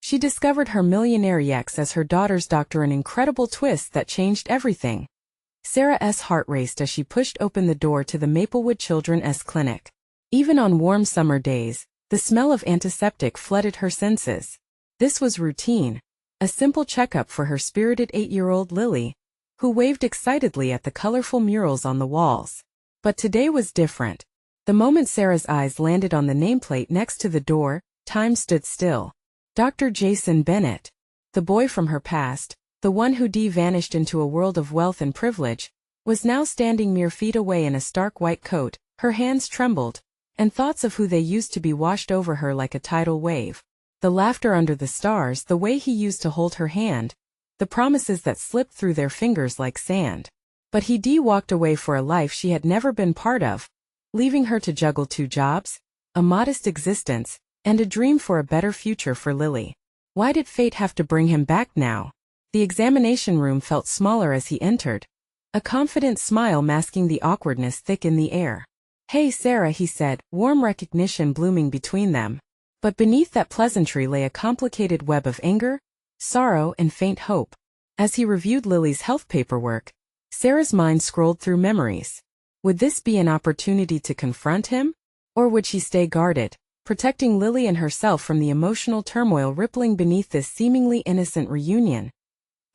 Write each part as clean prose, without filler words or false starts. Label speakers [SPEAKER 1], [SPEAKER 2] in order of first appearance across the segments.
[SPEAKER 1] She discovered her millionaire ex as her daughter's doctor, an incredible twist that changed everything. Sarah's heart raced as she pushed open the door to the Maplewood Children's Clinic. Even on warm summer days, the smell of antiseptic flooded her senses. This was routine, a simple checkup for her spirited 8-year-old Lily, who waved excitedly at the colorful murals on the walls. But today was different. The moment Sarah's eyes landed on the nameplate next to the door, time stood still. Dr. Jason Bennett, the boy from her past, the one who vanished into a world of wealth and privilege, was now standing mere feet away in a stark white coat. Her hands trembled, and thoughts of who they used to be washed over her like a tidal wave. The laughter under the stars, the way he used to hold her hand, the promises that slipped through their fingers like sand. But he walked away for a life she had never been part of, leaving her to juggle 2 jobs, a modest existence, and a dream for a better future for Lily. Why did fate have to bring him back now? The examination room felt smaller as he entered, a confident smile masking the awkwardness thick in the air. "Hey Sarah," he said, warm recognition blooming between them. But beneath that pleasantry lay a complicated web of anger, sorrow, and faint hope. As he reviewed Lily's health paperwork, Sarah's mind scrolled through memories. Would this be an opportunity to confront him? Or would she stay guarded, protecting Lily and herself from the emotional turmoil rippling beneath this seemingly innocent reunion?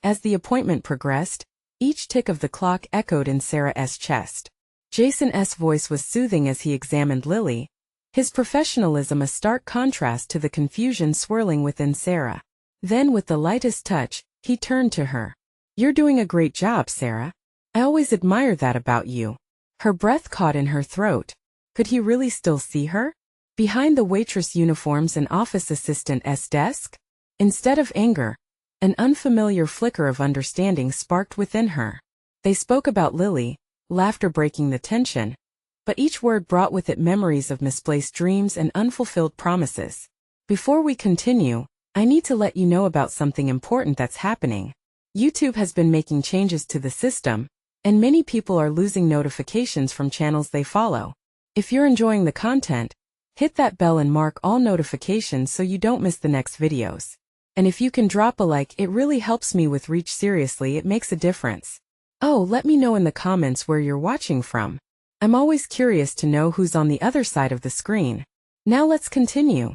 [SPEAKER 1] As the appointment progressed, each tick of the clock echoed in Sarah's chest. Jason's voice was soothing as he examined Lily, his professionalism a stark contrast to the confusion swirling within Sarah. Then with the lightest touch, he turned to her. "You're doing a great job, Sarah. I always admired that about you." Her breath caught in her throat. Could he really still see her? Behind the waitress uniforms and office assistant's desk? Instead of anger, an unfamiliar flicker of understanding sparked within her. They spoke about Lily, laughter breaking the tension, but each word brought with it memories of misplaced dreams and unfulfilled promises. "Before we continue, I need to let you know about something important that's happening. YouTube has been making changes to the system, and many people are losing notifications from channels they follow. If you're enjoying the content, hit that bell and mark all notifications so you don't miss the next videos. And if you can drop a like, it really helps me with reach. Seriously, it makes a difference. Oh, let me know in the comments where you're watching from. I'm always curious to know who's on the other side of the screen. Now let's continue."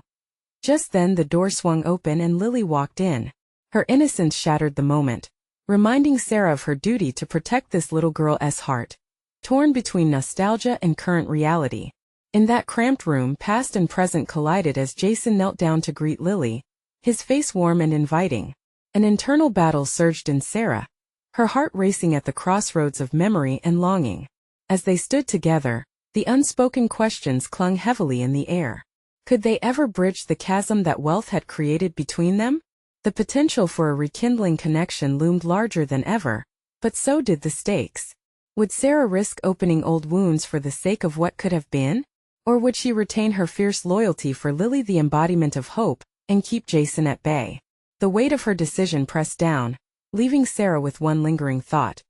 [SPEAKER 1] Just then the door swung open and Lily walked in. Her innocence shattered the moment, reminding Sarah of her duty to protect this little girl's heart, torn between nostalgia and current reality. In that cramped room, past and present collided as Jason knelt down to greet Lily, his face warm and inviting. An internal battle surged in Sarah, her heart racing at the crossroads of memory and longing. As they stood together, the unspoken questions clung heavily in the air. Could they ever bridge the chasm that wealth had created between them? The potential for a rekindling connection loomed larger than ever, but so did the stakes. Would Sarah risk opening old wounds for the sake of what could have been? Or would she retain her fierce loyalty for Lily, the embodiment of hope, and keep Jason at bay? The weight of her decision pressed down, leaving Sarah with one lingering thought.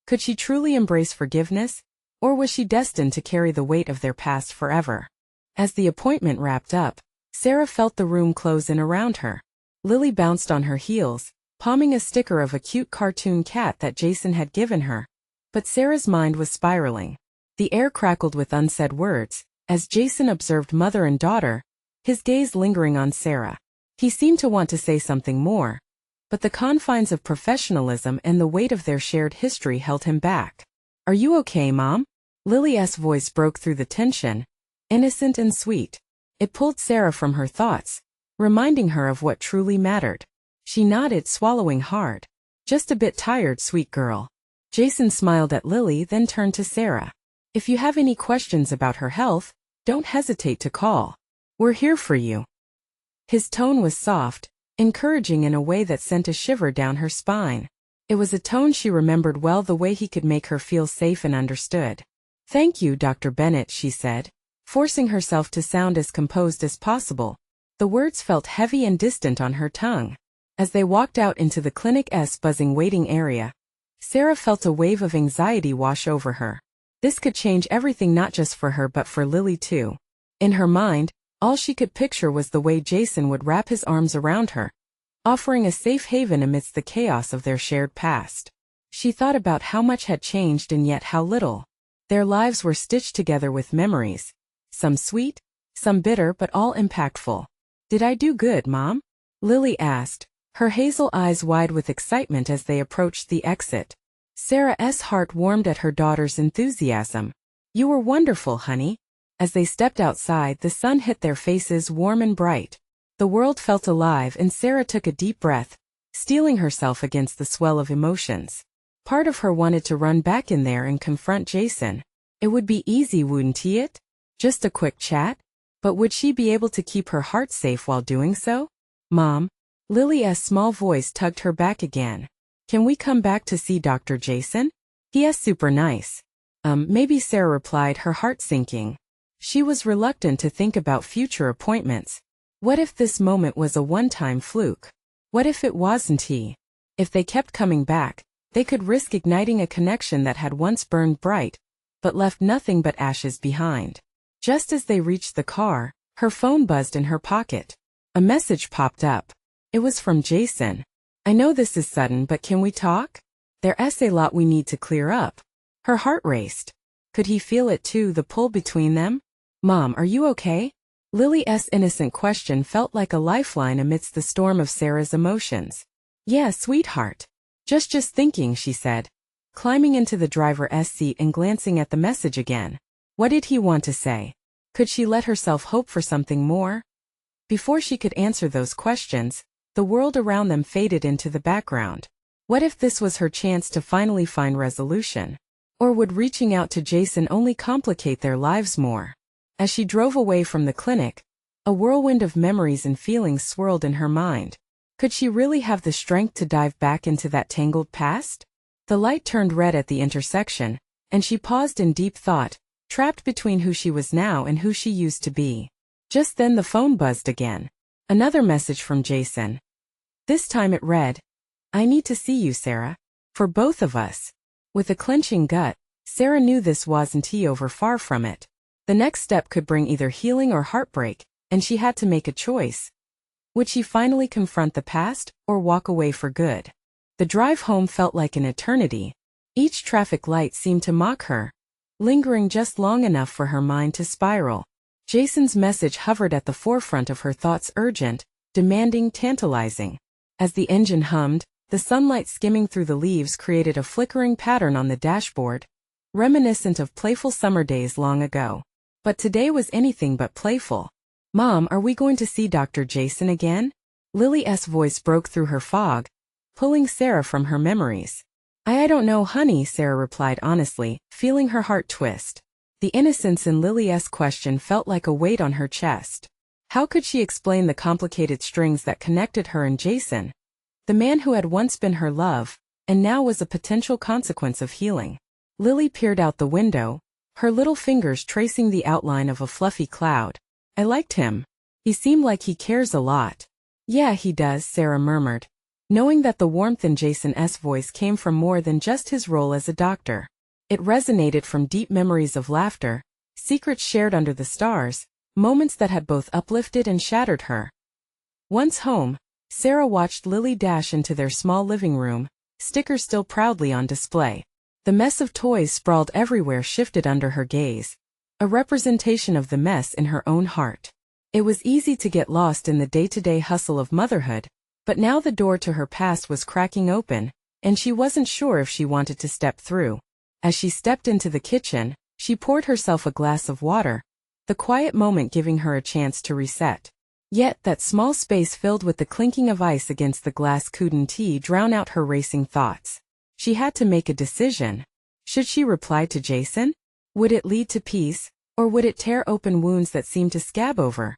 [SPEAKER 1] Could she truly embrace forgiveness, or was she destined to carry the weight of their past forever? As the appointment wrapped up, Sarah felt the room close in around her. Lily bounced on her heels, palming a sticker of a cute cartoon cat that Jason had given her. But Sarah's mind was spiraling. The air crackled with unsaid words, as Jason observed mother and daughter, his gaze lingering on Sarah. He seemed to want to say something more, but the confines of professionalism and the weight of their shared history held him back. "Are you okay, Mom?" Lily's voice broke through the tension, innocent and sweet. It pulled Sarah from her thoughts, reminding her of what truly mattered. She nodded, swallowing hard. "Just a bit tired, sweet girl." Jason smiled at Lily, then turned to Sarah. "If you have any questions about her health, don't hesitate to call. We're here for you." His tone was soft, encouraging in a way that sent a shiver down her spine. It was a tone she remembered well, the way he could make her feel safe and understood. "Thank you, Dr. Bennett," she said, forcing herself to sound as composed as possible. The words felt heavy and distant on her tongue. As they walked out into the clinic's buzzing waiting area, Sarah felt a wave of anxiety wash over her. This could change everything, not just for her but for Lily too. In her mind, all she could picture was the way Jason would wrap his arms around her, offering a safe haven amidst the chaos of their shared past. She thought about how much had changed and yet how little. Their lives were stitched together with memories, some sweet, some bitter, but all impactful. "Did I do good, Mom?" Lily asked, her hazel eyes wide with excitement as they approached the exit. Sarah's heart warmed at her daughter's enthusiasm. "You were wonderful, honey." As they stepped outside, the sun hit their faces warm and bright. The world felt alive and Sarah took a deep breath, steeling herself against the swell of emotions. Part of her wanted to run back in there and confront Jason. It would be easy, wouldn't it? Just a quick chat? But would she be able to keep her heart safe while doing so? "Mom." Lily's small voice tugged her back again. "Can we come back to see Dr. Jason? He is super nice." Maybe, Sarah replied, her heart sinking. She was reluctant to think about future appointments. What if this moment was a one-time fluke? What if it wasn't he? If they kept coming back, they could risk igniting a connection that had once burned bright, but left nothing but ashes behind. Just as they reached the car, her phone buzzed in her pocket. A message popped up. It was from Jason. "I know this is sudden, but can we talk? There's a lot we need to clear up." Her heart raced. Could he feel it too, the pull between them? "Mom, are you okay?" Lily's innocent question felt like a lifeline amidst the storm of Sarah's emotions. "Yeah, sweetheart. Just thinking," she said, climbing into the driver's seat and glancing at the message again. What did he want to say? Could she let herself hope for something more? Before she could answer those questions, the world around them faded into the background. What if this was her chance to finally find resolution? Or would reaching out to Jason only complicate their lives more? As she drove away from the clinic, a whirlwind of memories and feelings swirled in her mind. Could she really have the strength to dive back into that tangled past? The light turned red at the intersection, and she paused in deep thought, trapped between who she was now and who she used to be. Just then the phone buzzed again. Another message from Jason. This time it read, "I need to see you, Sarah. For both of us." With a clenching gut, Sarah knew this wasn't over, far from it. The next step could bring either healing or heartbreak, and she had to make a choice. Would she finally confront the past, or walk away for good? The drive home felt like an eternity. Each traffic light seemed to mock her, lingering just long enough for her mind to spiral. Jason's message hovered at the forefront of her thoughts, urgent, demanding, tantalizing. As the engine hummed, the sunlight skimming through the leaves created a flickering pattern on the dashboard, reminiscent of playful summer days long ago. But today was anything but playful. "Mom, are we going to see Dr. Jason again?" Lily's voice broke through her fog, pulling Sarah from her memories. I don't know, honey," Sarah replied honestly, feeling her heart twist. The innocence in Lily's question felt like a weight on her chest. How could she explain the complicated strings that connected her and Jason? The man who had once been her love, and now was a potential consequence of healing. Lily peered out the window, her little fingers tracing the outline of a fluffy cloud. "I liked him. He seemed like he cares a lot." "Yeah, he does," Sarah murmured, knowing that the warmth in Jason's voice came from more than just his role as a doctor. It resonated from deep memories of laughter, secrets shared under the stars, moments that had both uplifted and shattered her. Once home, Sarah watched Lily dash into their small living room, stickers still proudly on display. The mess of toys sprawled everywhere shifted under her gaze, a representation of the mess in her own heart. It was easy to get lost in the day-to-day hustle of motherhood, but now the door to her past was cracking open, and she wasn't sure if she wanted to step through. As she stepped into the kitchen, she poured herself a glass of water, the quiet moment giving her a chance to reset. Yet that small space filled with the clinking of ice against the glass couldn't drown out her racing thoughts. She had to make a decision. Should she reply to Jason? Would it lead to peace, or would it tear open wounds that seemed to scab over?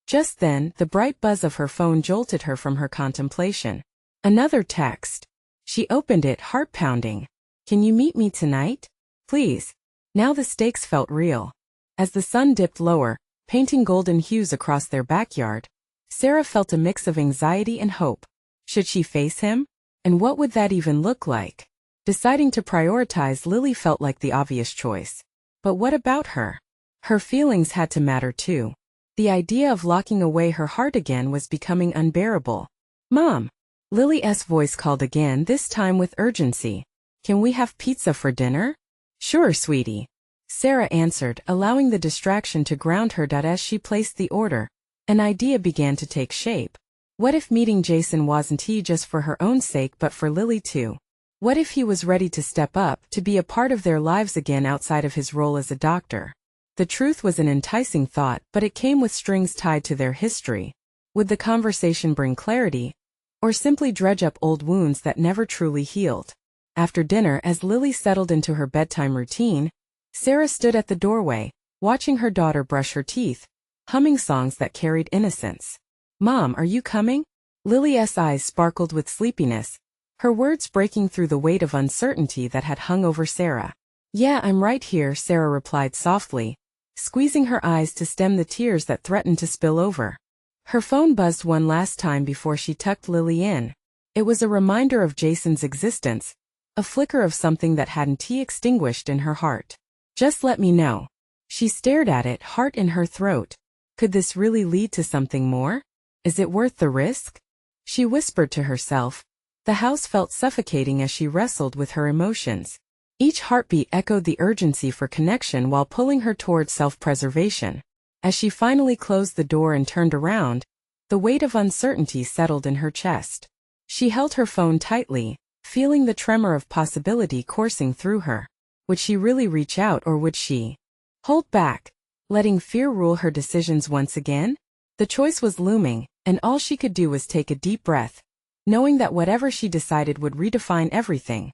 [SPEAKER 1] Just then, the bright buzz of her phone jolted her from her contemplation. Another text. She opened it, heart pounding. "Can you meet me tonight? Please." Now the stakes felt real. As the sun dipped lower, painting golden hues across their backyard, Sarah felt a mix of anxiety and hope. Should she face him? And what would that even look like? Deciding to prioritize Lily felt like the obvious choice. But what about her? Her feelings had to matter too. The idea of locking away her heart again was becoming unbearable. Mom! Lily's voice called again, this time with urgency. Can we have pizza for dinner? Sure, sweetie. Sarah answered, allowing the distraction to ground her. As she placed the order, an idea began to take shape. What if meeting Jason wasn't just for her own sake but for Lily too? What if he was ready to step up, to be a part of their lives again outside of his role as a doctor? The truth was an enticing thought, but it came with strings tied to their history. Would the conversation bring clarity, or simply dredge up old wounds that never truly healed? After dinner, as Lily settled into her bedtime routine, Sarah stood at the doorway, watching her daughter brush her teeth, humming songs that carried innocence. Mom, are you coming? Lily's eyes sparkled with sleepiness, her words breaking through the weight of uncertainty that had hung over Sarah. Yeah, I'm right here, Sarah replied softly, squeezing her eyes to stem the tears that threatened to spill over. Her phone buzzed one last time before she tucked Lily in. It was a reminder of Jason's existence, a flicker of something that hadn't extinguished in her heart. Just let me know. She stared at it, heart in her throat. Could this really lead to something more? Is it worth the risk? She whispered to herself. The house felt suffocating as she wrestled with her emotions. Each heartbeat echoed the urgency for connection while pulling her toward self-preservation. As she finally closed the door and turned around, the weight of uncertainty settled in her chest. She held her phone tightly, feeling the tremor of possibility coursing through her. Would she really reach out, or would she hold back, letting fear rule her decisions once again? The choice was looming, and all she could do was take a deep breath, knowing that whatever she decided would redefine everything.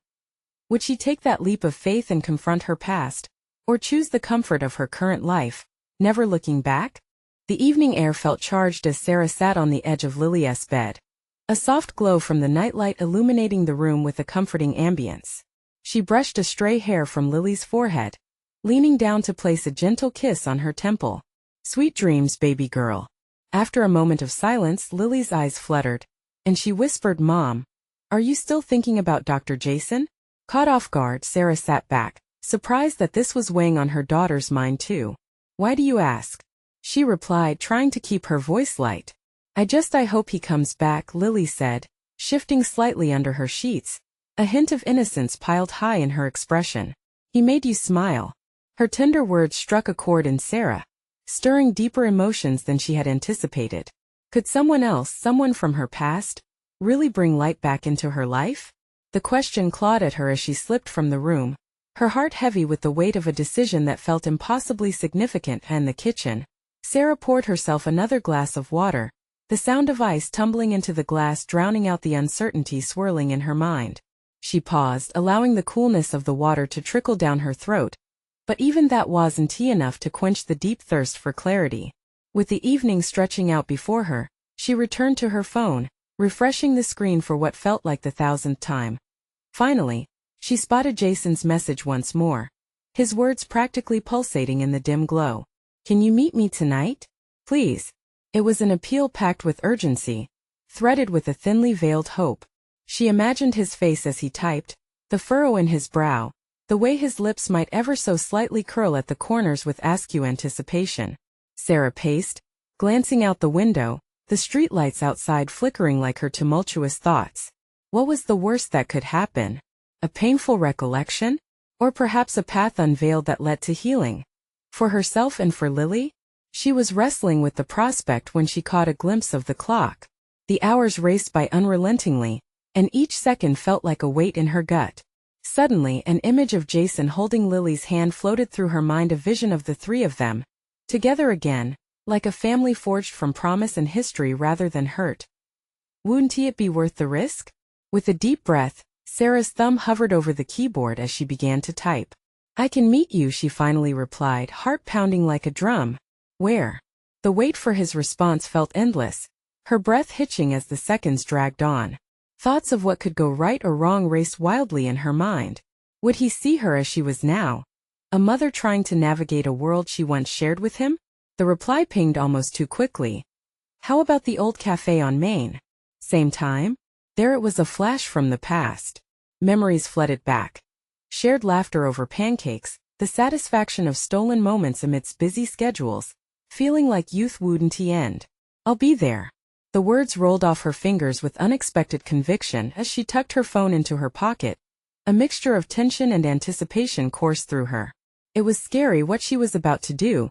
[SPEAKER 1] Would she take that leap of faith and confront her past, or choose the comfort of her current life, never looking back? The evening air felt charged as Sarah sat on the edge of Lily's bed, a soft glow from the nightlight illuminating the room with a comforting ambience. She brushed a stray hair from Lily's forehead, leaning down to place a gentle kiss on her temple. Sweet dreams, baby girl. After a moment of silence, Lily's eyes fluttered, and she whispered, Mom, are you still thinking about Dr. Jason? Caught off guard, Sarah sat back, surprised that this was weighing on her daughter's mind too. Why do you ask? She replied, trying to keep her voice light. I hope he comes back, Lily said, shifting slightly under her sheets, a hint of innocence piled high in her expression. He made you smile. Her tender words struck a chord in Sarah, stirring deeper emotions than she had anticipated. Could someone else, someone from her past, really bring light back into her life? The question clawed at her as she slipped from the room, her heart heavy with the weight of a decision that felt impossibly significant. In the kitchen, Sarah poured herself another glass of water, the sound of ice tumbling into the glass drowning out the uncertainty swirling in her mind. She paused, allowing the coolness of the water to trickle down her throat, but even that wasn't enough to quench the deep thirst for clarity. With the evening stretching out before her, she returned to her phone, refreshing the screen for what felt like the 1000th time. Finally, she spotted Jason's message once more, his words practically pulsating in the dim glow. Can you meet me tonight? Please. It was an appeal packed with urgency, threaded with a thinly veiled hope. She imagined his face as he typed, the furrow in his brow, the way his lips might ever so slightly curl at the corners with askew anticipation. Sarah paced, glancing out the window, the streetlights outside flickering like her tumultuous thoughts. What was the worst that could happen? A painful recollection? Or perhaps a path unveiled that led to healing? For herself and for Lily? She was wrestling with the prospect when she caught a glimpse of the clock. The hours raced by unrelentingly, and each second felt like a weight in her gut. Suddenly, an image of Jason holding Lily's hand floated through her mind, a vision of the three of them, together again, like a family forged from promise and history rather than hurt. Wouldn't it be worth the risk? With a deep breath, Sarah's thumb hovered over the keyboard as she began to type. I can meet you, she finally replied, heart pounding like a drum. Where? The wait for his response felt endless, her breath hitching as the seconds dragged on. Thoughts of what could go right or wrong raced wildly in her mind. Would he see her as she was now, a mother trying to navigate a world she once shared with him? The reply pinged almost too quickly. How about the old cafe on Main? Same time? There it was, a flash from the past. Memories flooded back. Shared laughter over pancakes, the satisfaction of stolen moments amidst busy schedules, feeling like youth wouldn't end. I'll be there. The words rolled off her fingers with unexpected conviction as she tucked her phone into her pocket. A mixture of tension and anticipation coursed through her. It was scary what she was about to do,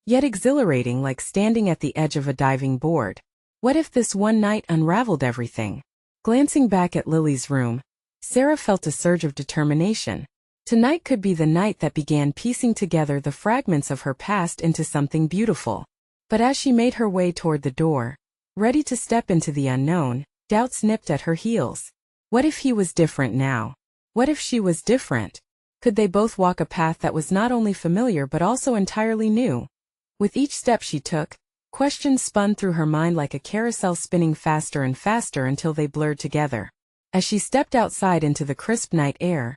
[SPEAKER 1] yet exhilarating, like standing at the edge of a diving board. What if this one night unraveled everything? Glancing back at Lily's room, Sarah felt a surge of determination. Tonight could be the night that began piecing together the fragments of her past into something beautiful. But as she made her way toward the door, ready to step into the unknown, doubts nipped at her heels. What if he was different now? What if she was different? Could they both walk a path that was not only familiar but also entirely new? With each step she took, questions spun through her mind like a carousel, spinning faster and faster until they blurred together. As she stepped outside into the crisp night air,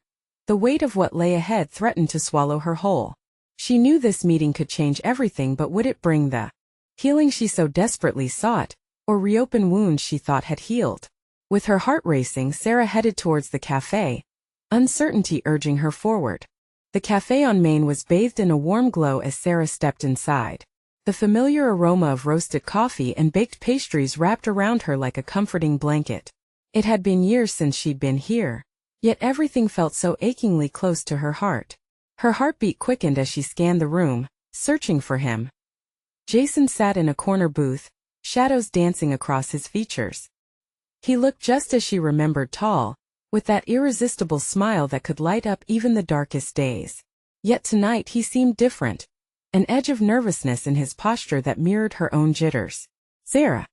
[SPEAKER 1] the weight of what lay ahead threatened to swallow her whole. She knew this meeting could change everything, but would it bring the healing she so desperately sought, or reopen wounds she thought had healed? With her heart racing, Sarah headed towards the cafe, uncertainty urging her forward. The cafe on Main was bathed in a warm glow as Sarah stepped inside. The familiar aroma of roasted coffee and baked pastries wrapped around her like a comforting blanket. It had been years since she'd been here, yet everything felt so achingly close to her heart. Her heartbeat quickened as she scanned the room, searching for him. Jason sat in a corner booth, shadows dancing across his features. He looked just as she remembered, tall, with that irresistible smile that could light up even the darkest days. Yet tonight he seemed different, an edge of nervousness in his posture that mirrored her own jitters. "Sarah!"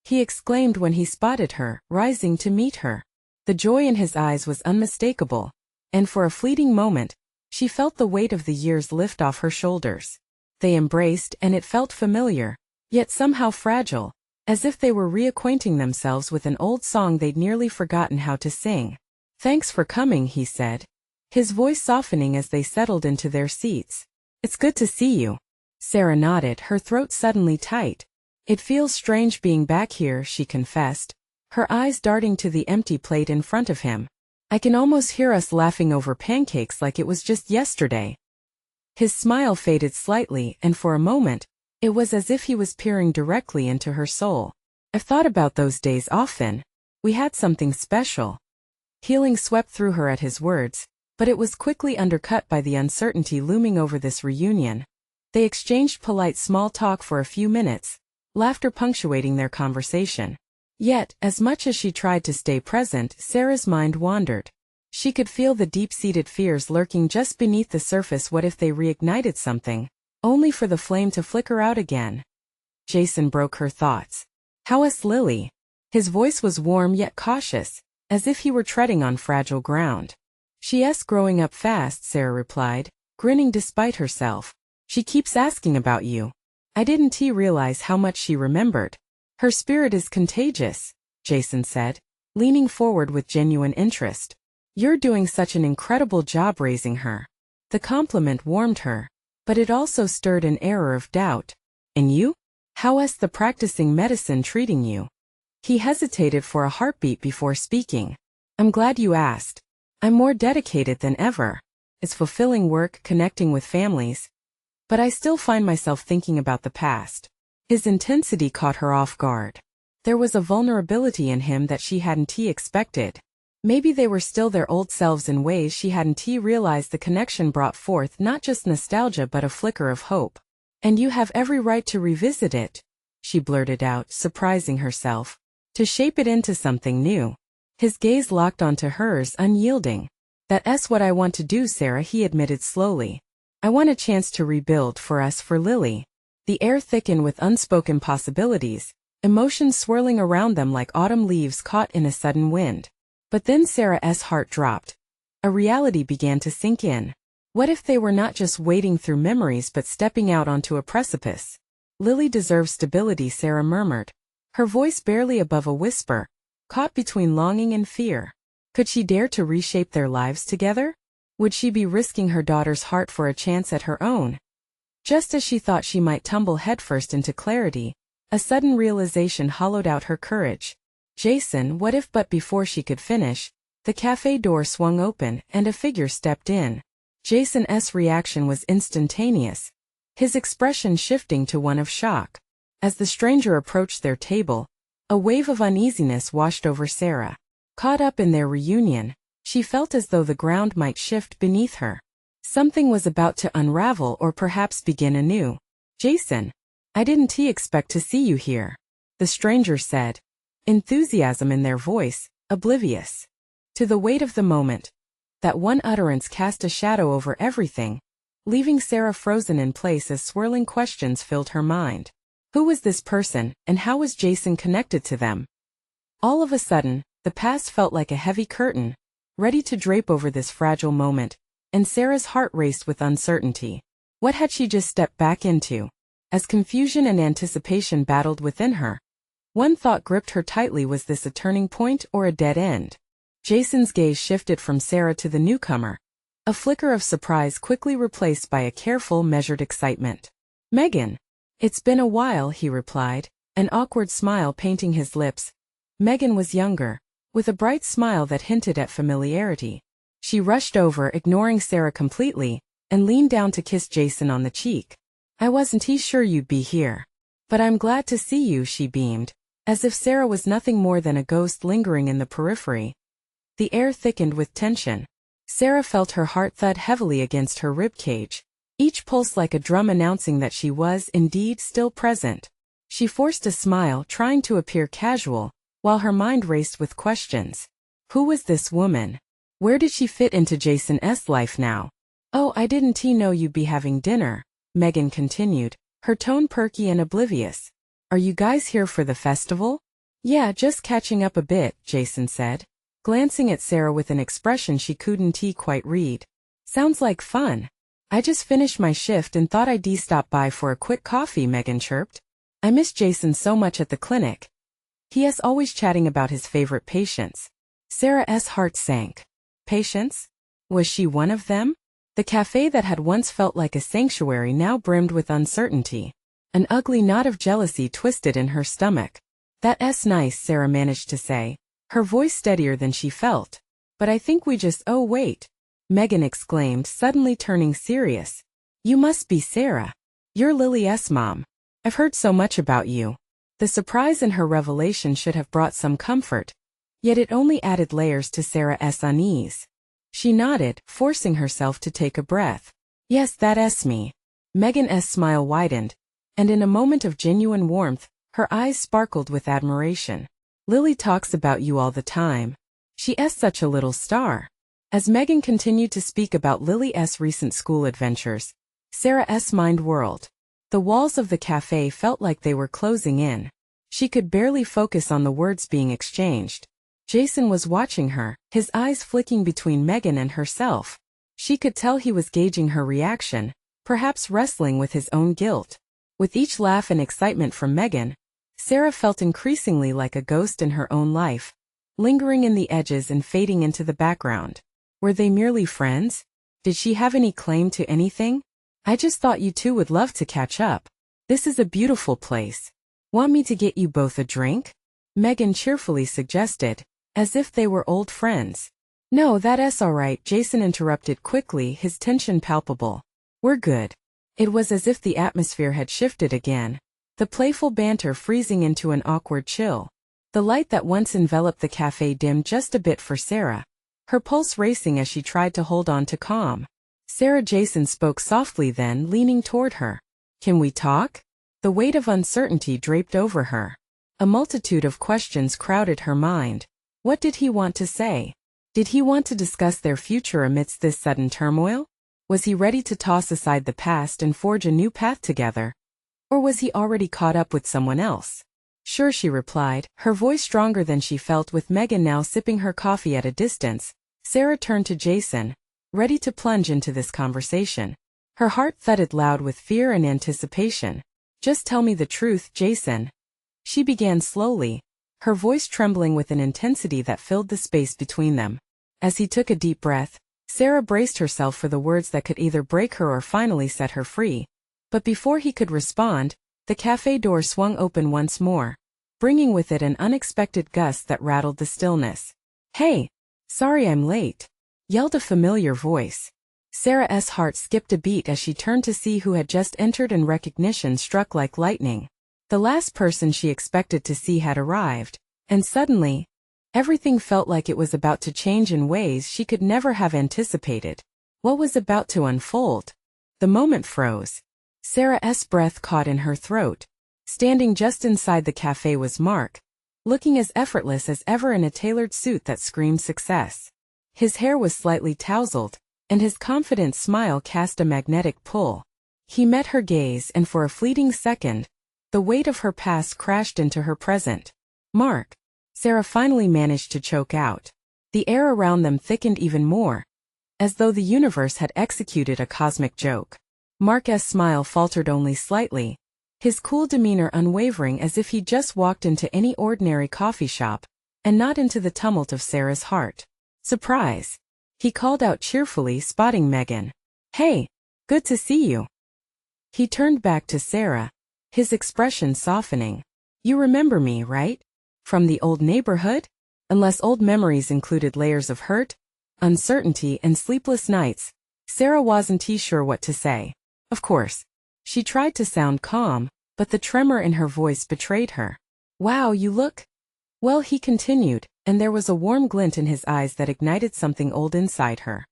[SPEAKER 1] he exclaimed when he spotted her, rising to meet her. The joy in his eyes was unmistakable, and for a fleeting moment, she felt the weight of the years lift off her shoulders. They embraced, and it felt familiar, yet somehow fragile, as if they were reacquainting themselves with an old song they'd nearly forgotten how to sing. "Thanks for coming," he said, his voice softening as they settled into their seats. "It's good to see you." Sarah nodded, her throat suddenly tight. "It feels strange being back here," she confessed, her eyes darting to the empty plate in front of him. "I can almost hear us laughing over pancakes like it was just yesterday." His smile faded slightly, and for a moment, it was as if he was peering directly into her soul. "I've thought about those days often. We had something special." Healing swept through her at his words, but it was quickly undercut by the uncertainty looming over this reunion. They exchanged polite small talk for a few minutes, laughter punctuating their conversation. Yet, as much as she tried to stay present, Sarah's mind wandered. She could feel the deep-seated fears lurking just beneath the surface. What if they reignited something, only for the flame to flicker out again? Jason broke her thoughts. "How is Lily?" His voice was warm yet cautious, as if he were treading on fragile ground. "She's growing up fast," Sarah replied, grinning despite herself. "She keeps asking about you." I didn't realize how much she remembered. "Her spirit is contagious," Jason said, leaning forward with genuine interest. "You're doing such an incredible job raising her." The compliment warmed her, but it also stirred an error of doubt. "And you? How is the practicing medicine treating you?" He hesitated for a heartbeat before speaking. "I'm glad you asked. I'm more dedicated than ever. It's fulfilling work, connecting with families. But I still find myself thinking about the past." His intensity caught her off guard. There was a vulnerability in him that she hadn't expected. Maybe they were still their old selves in ways she hadn't realized. The connection brought forth not just nostalgia but a flicker of hope. "And you have every right to revisit it," she blurted out, surprising herself, "to shape it into something new." His gaze locked onto hers, unyielding. "That's what I want to do, Sarah," he admitted slowly. "I want a chance to rebuild for us, for Lily." The air thickened with unspoken possibilities, emotions swirling around them like autumn leaves caught in a sudden wind. But then Sarah's heart dropped. A reality began to sink in. What if they were not just wading through memories but stepping out onto a precipice? "Lily deserves stability," Sarah murmured, her voice barely above a whisper, caught between longing and fear. Could she dare to reshape their lives together? Would she be risking her daughter's heart for a chance at her own? Just as she thought she might tumble headfirst into clarity, a sudden realization hollowed out her courage. "Jason, what if?" But before she could finish, the cafe door swung open and a figure stepped in. Jason's reaction was instantaneous, his expression shifting to one of shock. As the stranger approached their table, A wave of uneasiness washed over Sarah. Caught up in their reunion, she felt as though the ground might shift beneath her. Something was about to unravel or perhaps begin anew. "Jason, I didn't expect to see you here," the stranger said, enthusiasm in their voice, oblivious to the weight of the moment. That one utterance cast a shadow over everything, leaving Sarah frozen in place as swirling questions filled her mind. Who was this person, and how was Jason connected to them? All of a sudden, the past felt like a heavy curtain, ready to drape over this fragile moment, and Sarah's heart raced with uncertainty. What had she just stepped back into? As confusion and anticipation battled within her, one thought gripped her tightly: was this a turning point or a dead end? Jason's gaze shifted from Sarah to the newcomer, a flicker of surprise quickly replaced by a careful, measured excitement. "Megan, it's been a while," he replied, an awkward smile painting his lips. Megan was younger, with a bright smile that hinted at familiarity. She rushed over, ignoring Sarah completely, and leaned down to kiss Jason on the cheek. "I wasn't sure you'd be here, but I'm glad to see you," she beamed, as if Sarah was nothing more than a ghost lingering in the periphery. The air thickened with tension. Sarah felt her heart thud heavily against her ribcage, each pulse like a drum announcing that she was indeed still present. She forced a smile, trying to appear casual, while her mind raced with questions. Who was this woman? Where did she fit into Jason's life now? "Oh, I didn't know you'd be having dinner," Megan continued, her tone perky and oblivious. "Are you guys here for the festival?" "Yeah, just catching up a bit," Jason said, glancing at Sarah with an expression she couldn't quite read. "Sounds like fun. I just finished my shift and thought I'd stop by for a quick coffee," Megan chirped. "I miss Jason so much at the clinic. He is always chatting about his favorite patients." Sarah's heart sank. Patients? Was she one of them? The cafe that had once felt like a sanctuary now brimmed with uncertainty. An ugly knot of jealousy twisted in her stomach. "That's nice," Sarah managed to say, her voice steadier than she felt. "But I think we just—" "Oh wait," Megan exclaimed, suddenly turning serious. "You must be Sarah. You're Lily's mom. I've heard so much about you." The surprise in her revelation should have brought some comfort, yet it only added layers to Sarah's unease. She nodded, forcing herself to take a breath. "Yes, that's me." Megan's smile widened, and in a moment of genuine warmth, her eyes sparkled with admiration. "Lily talks about you all the time. She's such a little star." As Megan continued to speak about Lily's recent school adventures, Sarah's mind whirled. The walls of the cafe felt like they were closing in. She could barely focus on the words being exchanged. Jason was watching her, his eyes flicking between Megan and herself. She could tell he was gauging her reaction, perhaps wrestling with his own guilt. With each laugh and excitement from Megan, Sarah felt increasingly like a ghost in her own life, lingering in the edges and fading into the background. Were they merely friends? Did she have any claim to anything? "I just thought you two would love to catch up. This is a beautiful place. Want me to get you both a drink?" Megan cheerfully suggested, as if they were old friends. "No, that's all right," Jason interrupted quickly, his tension palpable. "We're good." It was as if the atmosphere had shifted again, the playful banter freezing into an awkward chill. The light that once enveloped the cafe dimmed just a bit for Sarah, her pulse racing as she tried to hold on to calm. "Sarah," Jason spoke softly, then leaning toward her. "Can we talk?" The weight of uncertainty draped over her. A multitude of questions crowded her mind. What did he want to say? Did he want to discuss their future amidst this sudden turmoil? Was he ready to toss aside the past and forge a new path together? Or was he already caught up with someone else? "Sure," she replied, her voice stronger than she felt. With Megan now sipping her coffee at a distance, Sarah turned to Jason, ready to plunge into this conversation. Her heart thudded loud with fear and anticipation. "Just tell me the truth, Jason," she began slowly, her voice trembling with an intensity that filled the space between them. As he took a deep breath, Sarah braced herself for the words that could either break her or finally set her free. But before he could respond, the cafe door swung open once more, bringing with it an unexpected gust that rattled the stillness. "Hey! Sorry I'm late," yelled a familiar voice. Sarah's heart skipped a beat as she turned to see who had just entered, and recognition struck like lightning. The last person she expected to see had arrived, and suddenly, everything felt like it was about to change in ways she could never have anticipated. What was about to unfold? The moment froze. Sarah's breath caught in her throat. Standing just inside the cafe was Mark, looking as effortless as ever in a tailored suit that screamed success. His hair was slightly tousled, and his confident smile cast a magnetic pull. He met her gaze, and for a fleeting second, the weight of her past crashed into her present. Mark. Sarah finally managed to choke out. The air around them thickened even more, as though the universe had executed a cosmic joke. Mark's smile faltered only slightly, his cool demeanor unwavering as if he'd just walked into any ordinary coffee shop, and not into the tumult of Sarah's heart. Surprise! He called out cheerfully, spotting Megan. Hey, good to see you. He turned back to Sarah, his expression softening. You remember me, right? From the old neighborhood? Unless old memories included layers of hurt, uncertainty, and sleepless nights, Sarah wasn't sure what to say. Of course. She tried to sound calm, but the tremor in her voice betrayed her. Wow, you look... Well, he continued, and there was a warm glint in his eyes that ignited something old inside her.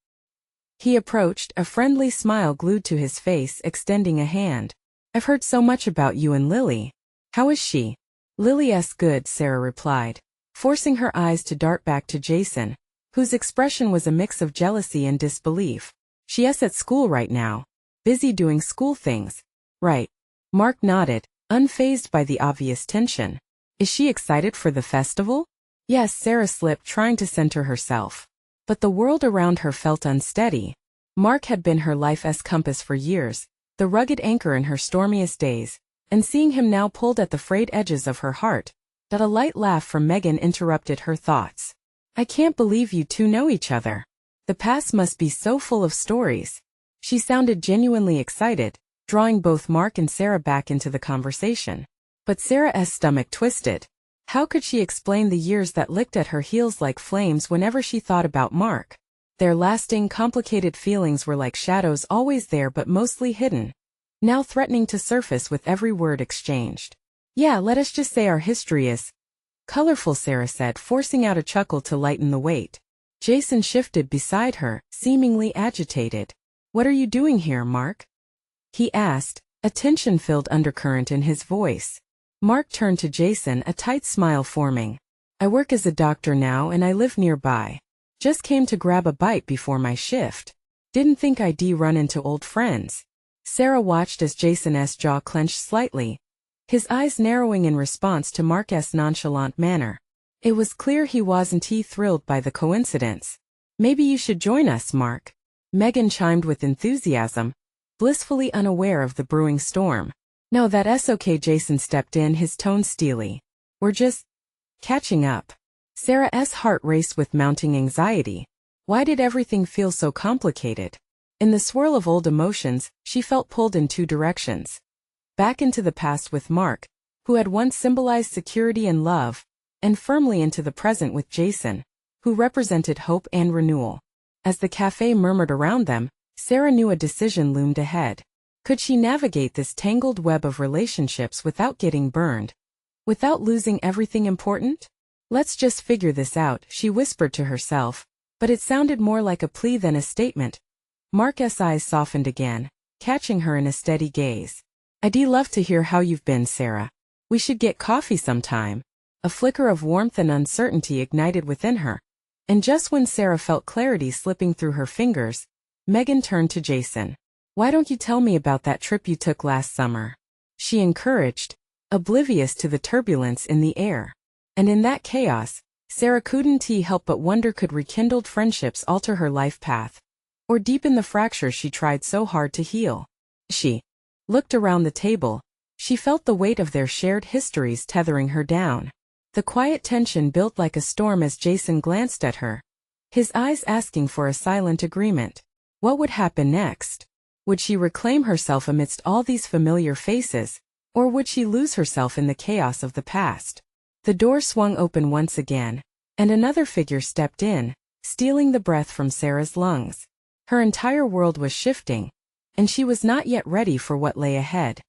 [SPEAKER 1] He approached, a friendly smile glued to his face, extending a hand. I've heard so much about you and Lily. How is she? Lily's good, Sarah replied, forcing her eyes to dart back to Jason, whose expression was a mix of jealousy and disbelief. She's at school right now. Busy doing school things. Right. Mark nodded, unfazed by the obvious tension. Is she excited for the festival? Yes, Sarah slipped, trying to center herself. But the world around her felt unsteady. Mark had been her life's compass for years, the rugged anchor in her stormiest days, and seeing him now pulled at the frayed edges of her heart, that a light laugh from Megan interrupted her thoughts. I can't believe you two know each other. The past must be so full of stories. She sounded genuinely excited, drawing both Mark and Sarah back into the conversation. But Sarah's stomach twisted. How could she explain the years that licked at her heels like flames whenever she thought about Mark? Their lasting, complicated feelings were like shadows, always there but mostly hidden, now threatening to surface with every word exchanged. Yeah, let us just say our history is colorful, Sarah said, forcing out a chuckle to lighten the weight. Jason shifted beside her, seemingly agitated. What are you doing here, Mark? He asked, a tension-filled undercurrent in his voice. Mark turned to Jason, a tight smile forming. I work as a doctor now and I live nearby. Just came to grab a bite before my shift. Didn't think I'd run into old friends. Sarah watched as Jason's jaw clenched slightly, his eyes narrowing in response to Mark's nonchalant manner. It was clear he wasn't thrilled by the coincidence. Maybe you should join us, Mark. Megan chimed with enthusiasm, blissfully unaware of the brewing storm. No, that's okay, Jason stepped in, his tone steely. We're just catching up. Sarah's heart raced with mounting anxiety. Why did everything feel so complicated? In the swirl of old emotions, she felt pulled in two directions. Back into the past with Mark, who had once symbolized security and love, and firmly into the present with Jason, who represented hope and renewal. As the cafe murmured around them, Sarah knew a decision loomed ahead. Could she navigate this tangled web of relationships without getting burned? Without losing everything important? Let's just figure this out, she whispered to herself, but it sounded more like a plea than a statement. Mark's eyes softened again, catching her in a steady gaze. I'd love to hear how you've been, Sarah. We should get coffee sometime. A flicker of warmth and uncertainty ignited within her. And just when Sarah felt clarity slipping through her fingers, Megan turned to Jason. Why don't you tell me about that trip you took last summer? She encouraged, oblivious to the turbulence in the air. And in that chaos, Sarah couldn't help but wonder, could rekindled friendships alter her life path, or deepen the fractures she tried so hard to heal? She looked around the table. She felt the weight of their shared histories tethering her down. The quiet tension built like a storm as Jason glanced at her, his eyes asking for a silent agreement. What would happen next? Would she reclaim herself amidst all these familiar faces, or would she lose herself in the chaos of the past? The door swung open once again, and another figure stepped in, stealing the breath from Sarah's lungs. Her entire world was shifting, and she was not yet ready for what lay ahead.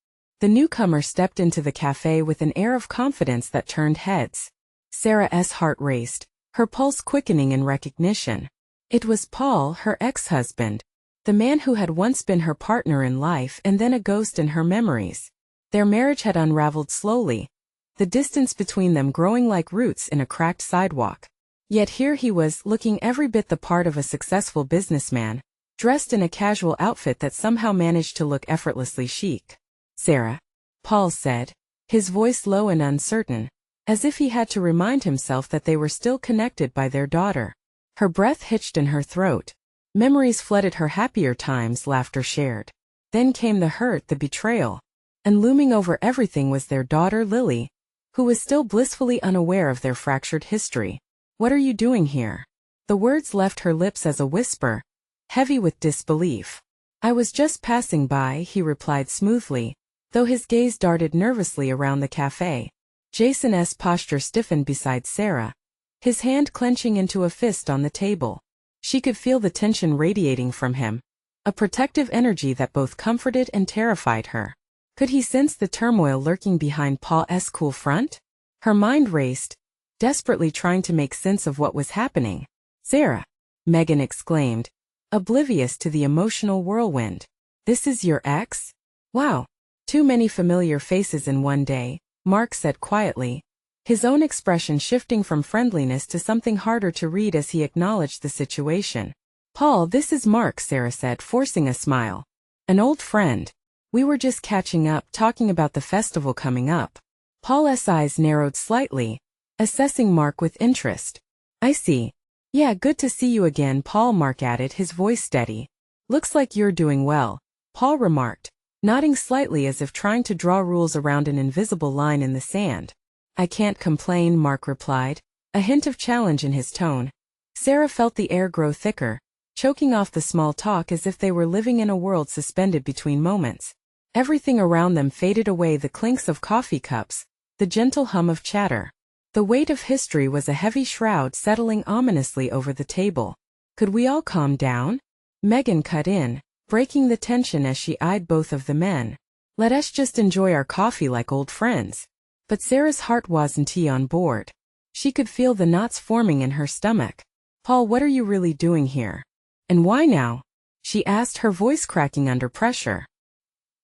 [SPEAKER 1] The newcomer stepped into the cafe with an air of confidence that turned heads. Sarah's heart raced, her pulse quickening in recognition. It was Paul, her ex-husband, the man who had once been her partner in life and then a ghost in her memories. Their marriage had unraveled slowly, the distance between them growing like roots in a cracked sidewalk. Yet here he was, looking every bit the part of a successful businessman, dressed in a casual outfit that somehow managed to look effortlessly chic. "Sarah," Paul said, his voice low and uncertain, as if he had to remind himself that they were still connected by their daughter. Her breath hitched in her throat. Memories flooded her happier times, laughter shared. Then came the hurt, the betrayal. And looming over everything was their daughter Lily, who was still blissfully unaware of their fractured history. "What are you doing here?" The words left her lips as a whisper, heavy with disbelief. "I was just passing by," he replied smoothly, though his gaze darted nervously around the cafe. Jason's posture stiffened beside Sarah, his hand clenching into a fist on the table. She could feel the tension radiating from him, a protective energy that both comforted and terrified her. Could he sense the turmoil lurking behind Paul's cool front? Her mind raced, desperately trying to make sense of what was happening. "Sarah," Megan exclaimed, oblivious to the emotional whirlwind. "This is your ex? Wow. Too many familiar faces in one day," Mark said quietly, his own expression shifting from friendliness to something harder to read as he acknowledged the situation. "Paul, this is Mark," Sarah said, forcing a smile. "An old friend. We were just catching up, talking about the festival coming up." Paul's eyes narrowed slightly, assessing Mark with interest. "I see. Yeah, good to see you again, Paul," Mark added, his voice steady. "Looks like you're doing well," Paul remarked, nodding slightly as if trying to draw rules around an invisible line in the sand. "I can't complain," Mark replied, a hint of challenge in his tone. Sarah felt the air grow thicker, choking off the small talk as if they were living in a world suspended between moments. Everything around them faded away, the clinks of coffee cups, the gentle hum of chatter. The weight of history was a heavy shroud settling ominously over the table. "Could we all calm down?" Megan cut in, breaking the tension as she eyed both of the men. "Let us just enjoy our coffee like old friends." But Sarah's heart wasn't on board. She could feel the knots forming in her stomach. "Paul, what are you really doing here? And why now?" she asked, her voice cracking under pressure.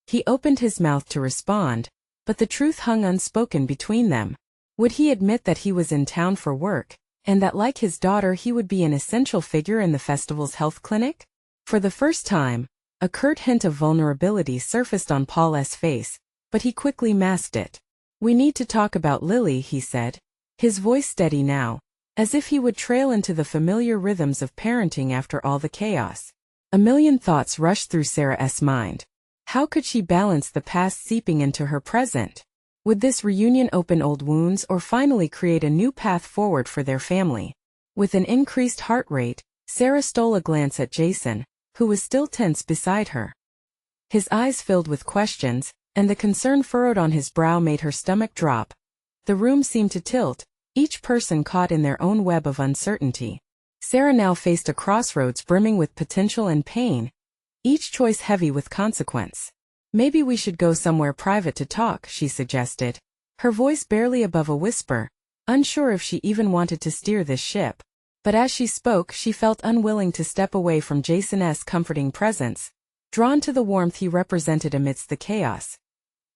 [SPEAKER 1] He opened his mouth to respond, but the truth hung unspoken between them. Would he admit that he was in town for work, and that like his daughter he would be an essential figure in the festival's health clinic? For the first time, a curt hint of vulnerability surfaced on Paul's face, but he quickly masked it. "We need to talk about Lily," he said, his voice steady now, as if he would trail into the familiar rhythms of parenting after all the chaos. A million thoughts rushed through Sarah's mind. How could she balance the past seeping into her present? Would this reunion open old wounds or finally create a new path forward for their family? With an increased heart rate, Sarah stole a glance at Jason, who was still tense beside her. His eyes filled with questions, and the concern furrowed on his brow made her stomach drop. The room seemed to tilt, each person caught in their own web of uncertainty. Sarah now faced a crossroads brimming with potential and pain, each choice heavy with consequence. "Maybe we should go somewhere private to talk," she suggested, her voice barely above a whisper, unsure if she even wanted to steer this ship. But as she spoke, she felt unwilling to step away from Jason's comforting presence, drawn to the warmth he represented amidst the chaos.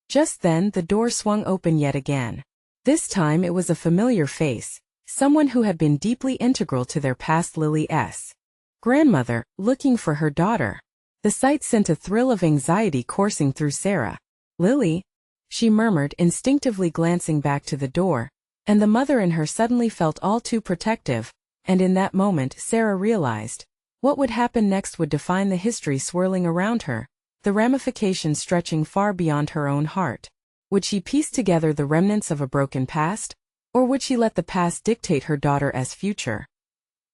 [SPEAKER 1] Just then, the door swung open yet again. This time it was a familiar face, someone who had been deeply integral to their past, Lily's grandmother, looking for her daughter. The sight sent a thrill of anxiety coursing through Sarah. "Lily?" she murmured, instinctively glancing back to the door, and the mother in her suddenly felt all too protective, and in that moment Sarah realized, what would happen next would define the history swirling around her, the ramifications stretching far beyond her own heart. Would she piece together the remnants of a broken past, or would she let the past dictate her daughter's future?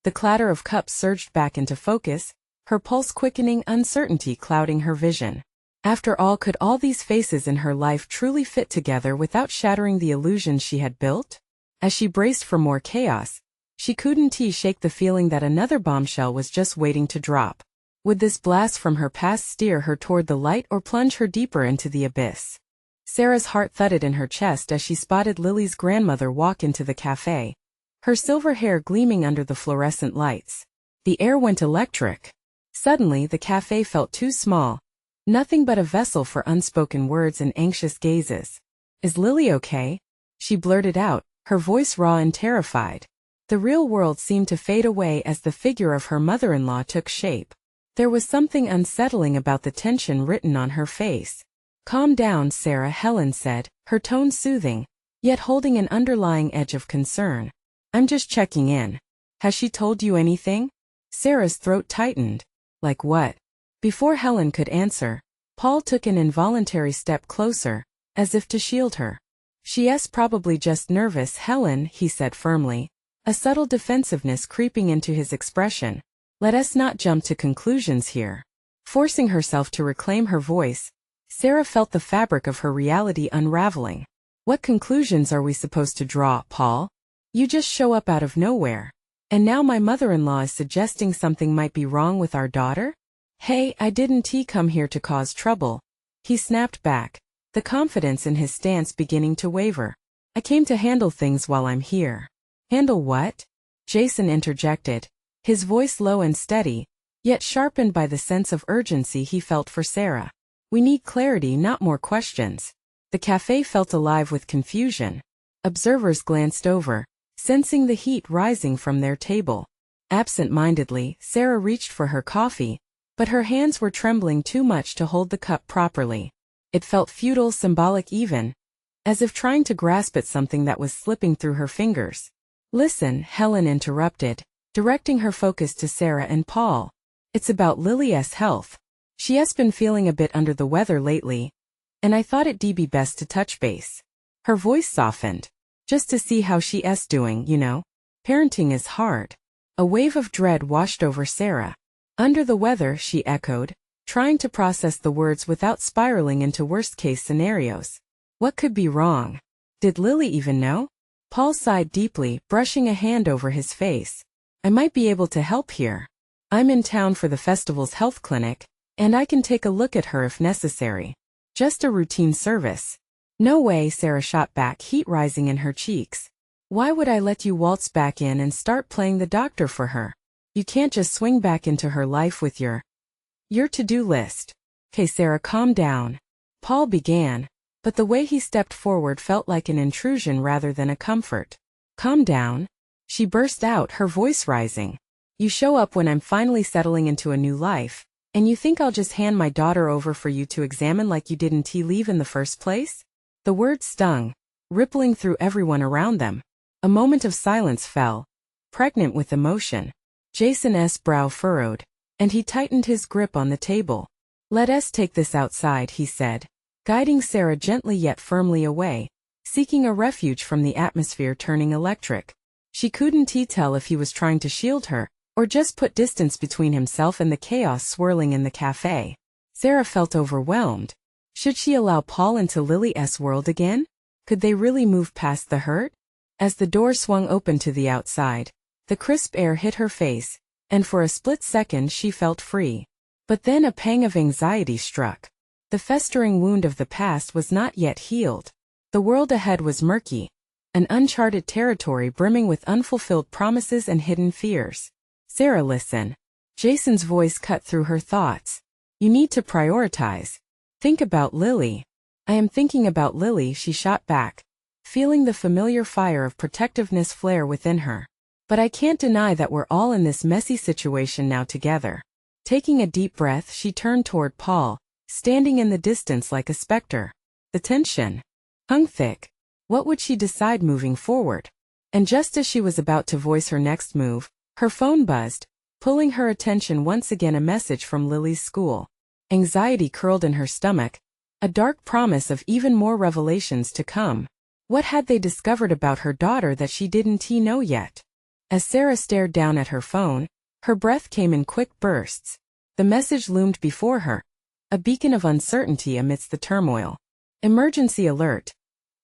[SPEAKER 1] The clatter of cups surged back into focus, her pulse quickening, uncertainty clouding her vision. After all, could all these faces in her life truly fit together without shattering the illusions she had built? As she braced for more chaos, she couldn't shake the feeling that another bombshell was just waiting to drop. Would this blast from her past steer her toward the light or plunge her deeper into the abyss? Sarah's heart thudded in her chest as she spotted Lily's grandmother walk into the cafe, her silver hair gleaming under the fluorescent lights. The air went electric. Suddenly the cafe felt too small, nothing but a vessel for unspoken words and anxious gazes. "Is Lily okay?" she blurted out, her voice raw and terrified. The real world seemed to fade away as the figure of her mother-in-law took shape. There was something unsettling about the tension written on her face. "Calm down, Sarah," Helen said, her tone soothing, yet holding an underlying edge of concern. "I'm just checking in. Has she told you anything?" Sarah's throat tightened. "Like what?" Before Helen could answer, Paul took an involuntary step closer, as if to shield her. "She's probably just nervous, Helen," he said firmly, a subtle defensiveness creeping into his expression. "Let us not jump to conclusions here." Forcing herself to reclaim her voice, Sarah felt the fabric of her reality unraveling. "What conclusions are we supposed to draw, Paul? You just show up out of nowhere. And now my mother-in-law is suggesting something might be wrong with our daughter? Hey, I didn't come here to cause trouble." He snapped back, the confidence in his stance beginning to waver. "I came to handle things while I'm here." "Handle what?" Jason interjected, his voice low and steady, yet sharpened by the sense of urgency he felt for Sarah. "We need clarity, not more questions." The cafe felt alive with confusion. Observers glanced over, sensing the heat rising from their table. Absent-mindedly, Sarah reached for her coffee, but her hands were trembling too much to hold the cup properly. It felt futile, symbolic even, as if trying to grasp at something that was slipping through her fingers. "Listen," Helen interrupted, directing her focus to Sarah and Paul. "It's about Lily's health. She has been feeling a bit under the weather lately, and I thought it'd be best to touch base." Her voice softened. "Just to see how she's doing, you know. Parenting is hard." A wave of dread washed over Sarah. "Under the weather," she echoed, trying to process the words without spiraling into worst-case scenarios. What could be wrong? Did Lily even know? Paul sighed deeply, brushing a hand over his face. "I might be able to help here. I'm in town for the festival's health clinic, and I can take a look at her if necessary. Just a routine service." "No way," Sarah shot back, heat rising in her cheeks. "Why would I let you waltz back in and start playing the doctor for her? You can't just swing back into her life with your to-do list." "Okay, Sarah, calm down," Paul began, but the way he stepped forward felt like an intrusion rather than a comfort. "Calm down?" she burst out, her voice rising. "You show up when I'm finally settling into a new life, and you think I'll just hand my daughter over for you to examine like you didn't leave in the first place?" The words stung, rippling through everyone around them. A moment of silence fell, pregnant with emotion. Jason's brow furrowed, and he tightened his grip on the table. "Let us take this outside," he said, guiding Sarah gently yet firmly away, seeking a refuge from the atmosphere turning electric. She couldn't tell if he was trying to shield her, or just put distance between himself and the chaos swirling in the cafe. Sarah felt overwhelmed. Should she allow Paul into Lily's world again? Could they really move past the hurt? As the door swung open to the outside, the crisp air hit her face, and for a split second she felt free. But then a pang of anxiety struck. The festering wound of the past was not yet healed. The world ahead was murky, an uncharted territory brimming with unfulfilled promises and hidden fears. "Sarah, listen." Jason's voice cut through her thoughts. "You need to prioritize. Think about Lily." "I am thinking about Lily," she shot back, feeling the familiar fire of protectiveness flare within her. "But I can't deny that we're all in this messy situation now together." Taking a deep breath, she turned toward Paul, standing in the distance like a specter. The tension hung thick. What would she decide moving forward? And just as she was about to voice her next move, her phone buzzed, pulling her attention once again. A message from Lily's school. Anxiety curled in her stomach, a dark promise of even more revelations to come. What had they discovered about her daughter that she didn't know yet? As Sarah stared down at her phone, her breath came in quick bursts. The message loomed before her, a beacon of uncertainty amidst the turmoil. "Emergency alert.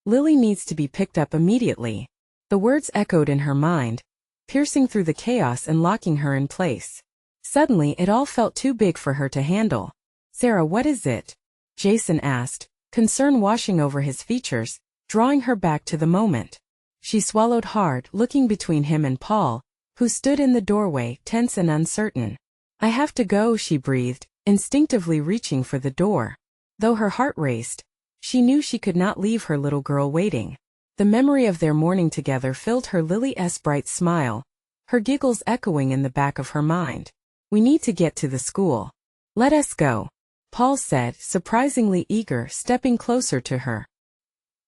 [SPEAKER 1] Lily needs to be picked up immediately." The words echoed in her mind, piercing through the chaos and locking her in place. Suddenly it all felt too big for her to handle. "Sarah, what is it?" Jason asked, concern washing over his features, drawing her back to the moment. She swallowed hard, looking between him and Paul, who stood in the doorway, tense and uncertain. "I have to go," she breathed, instinctively reaching for the door. Though her heart raced, she knew she could not leave her little girl waiting. The memory of their morning together filled her Lily's bright smile, her giggles echoing in the back of her mind. "We need to get to the school. Let us go," Paul said, surprisingly eager, stepping closer to her.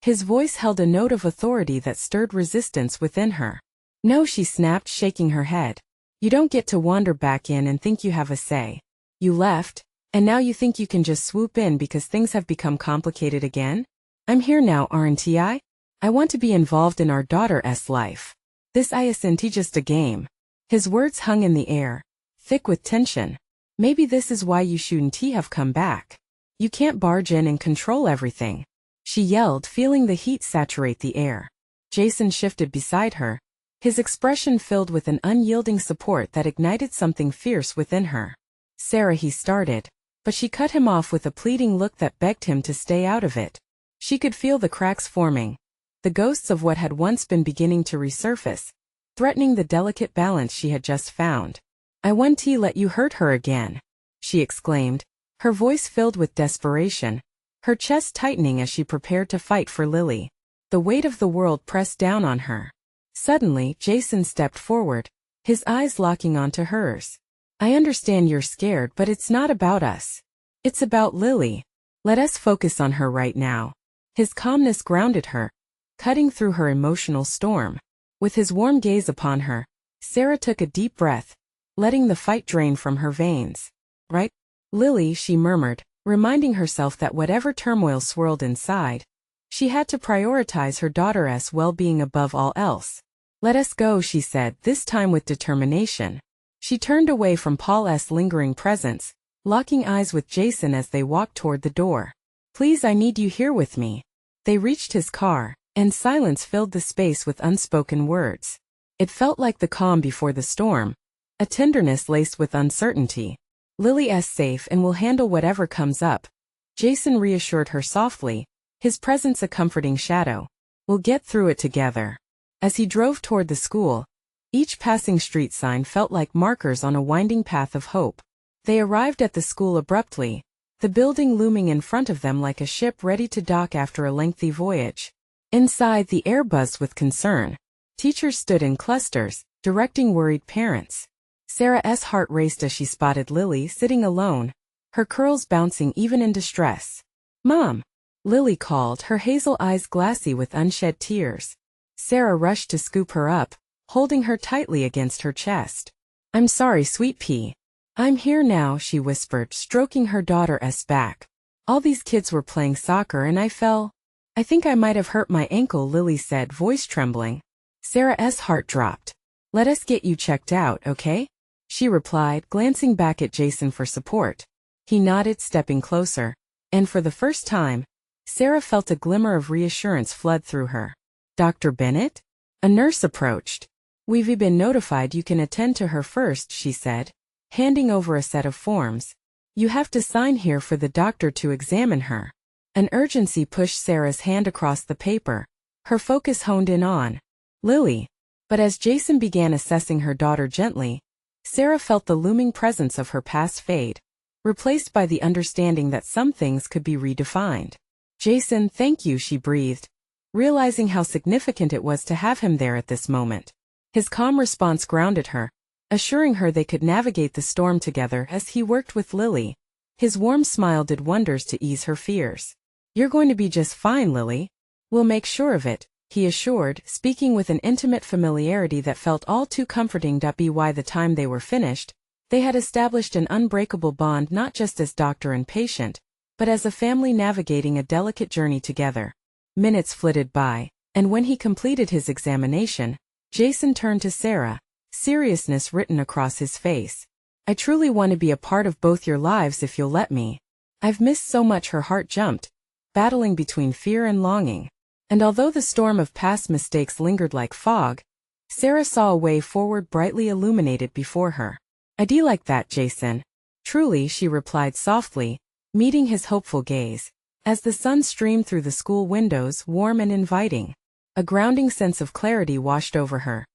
[SPEAKER 1] His voice held a note of authority that stirred resistance within her. "No," she snapped, shaking her head. "You don't get to wander back in and think you have a say. You left, and now you think you can just swoop in because things have become complicated again? I'm here now, aren't I? I want to be involved in our daughter's life. This isn't just a game." His words hung in the air, thick with tension. "Maybe this is why you shouldn't have come back. You can't barge in and control everything," she yelled, feeling the heat saturate the air. Jason shifted beside her, his expression filled with an unyielding support that ignited something fierce within her. "Sarah," he started, but she cut him off with a pleading look that begged him to stay out of it. She could feel the cracks forming, the ghosts of what had once been beginning to resurface, threatening the delicate balance she had just found. "I won't let you hurt her again," she exclaimed, her voice filled with desperation, her chest tightening as she prepared to fight for Lily. The weight of the world pressed down on her. Suddenly, Jason stepped forward, his eyes locking onto hers. "I understand you're scared, but it's not about us. It's about Lily. Let us focus on her right now." His calmness grounded her, cutting through her emotional storm. With his warm gaze upon her, Sarah took a deep breath, letting the fight drain from her veins. "Right, Lily," she murmured, reminding herself that whatever turmoil swirled inside, she had to prioritize her daughter's well-being above all else. "Let us go," she said, this time with determination. She turned away from Paul's lingering presence, locking eyes with Jason as they walked toward the door. "Please, I need you here with me." They reached his car, and silence filled the space with unspoken words. It felt like the calm before the storm, a tenderness laced with uncertainty. "Lily's safe and will handle whatever comes up," Jason reassured her softly, his presence a comforting shadow. "We'll get through it together." As he drove toward the school, each passing street sign felt like markers on a winding path of hope. They arrived at the school abruptly, the building looming in front of them like a ship ready to dock after a lengthy voyage. Inside, the air buzzed with concern. Teachers stood in clusters, directing worried parents. Sarah's heart raced as she spotted Lily sitting alone, her curls bouncing even in distress. "Mom!" Lily called, her hazel eyes glassy with unshed tears. Sarah rushed to scoop her up, holding her tightly against her chest. "I'm sorry, sweet pea. I'm here now," she whispered, stroking her daughter's back. "All these kids were playing soccer and I fell. I think I might have hurt my ankle," Lily said, voice trembling. Sarah's heart dropped. "Let us get you checked out, okay?" she replied, glancing back at Jason for support. He nodded, stepping closer, and for the first time, Sarah felt a glimmer of reassurance flood through her. "Dr. Bennett?" A nurse approached. "We've been notified you can attend to her first," she said, handing over a set of forms. "You have to sign here for the doctor to examine her." An urgency pushed Sarah's hand across the paper, her focus honed in on Lily. But as Jason began assessing her daughter gently, Sarah felt the looming presence of her past fade, replaced by the understanding that some things could be redefined. "Jason, thank you," she breathed, realizing how significant it was to have him there at this moment. His calm response grounded her, assuring her they could navigate the storm together as he worked with Lily. His warm smile did wonders to ease her fears. "You're going to be just fine, Lily. We'll make sure of it," he assured, speaking with an intimate familiarity that felt all too comforting. By the time they were finished, they had established an unbreakable bond not just as doctor and patient, but as a family navigating a delicate journey together. Minutes flitted by, and when he completed his examination, Jason turned to Sarah, seriousness written across his face. "I truly want to be a part of both your lives if you'll let me. I've missed so much." Her heart jumped, battling between fear and longing. And although the storm of past mistakes lingered like fog, Sarah saw a way forward brightly illuminated before her. "I'd like that, Jason." "Truly," she replied softly, meeting his hopeful gaze. As the sun streamed through the school windows, warm and inviting, a grounding sense of clarity washed over her.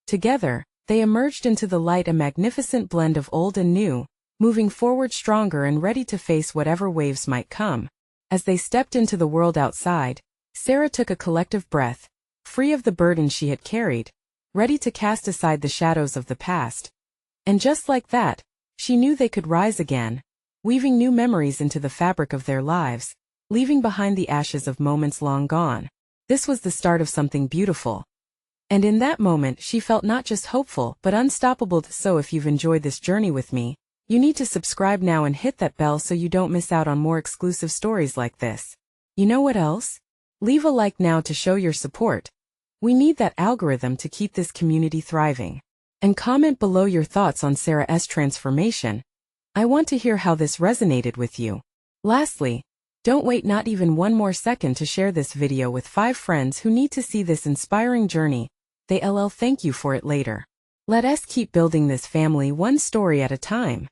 [SPEAKER 1] Together, they emerged into the light, a magnificent blend of old and new, moving forward stronger and ready to face whatever waves might come. As they stepped into the world outside, Sarah took a collective breath, free of the burden she had carried, ready to cast aside the shadows of the past. And just like that, she knew they could rise again, weaving new memories into the fabric of their lives, leaving behind the ashes of moments long gone. This was the start of something beautiful. And in that moment she felt not just hopeful but unstoppable. So if you've enjoyed this journey with me, you need to subscribe now and hit that bell so you don't miss out on more exclusive stories like this. You know what else? Leave a like now to show your support. We need that algorithm to keep this community thriving. And comment below your thoughts on Sarah's transformation. I want to hear how this resonated with you. Lastly, don't wait not even one more second to share this video with 5 friends who need to see this inspiring journey. They'll thank you for it later. Let us keep building this family one story at a time.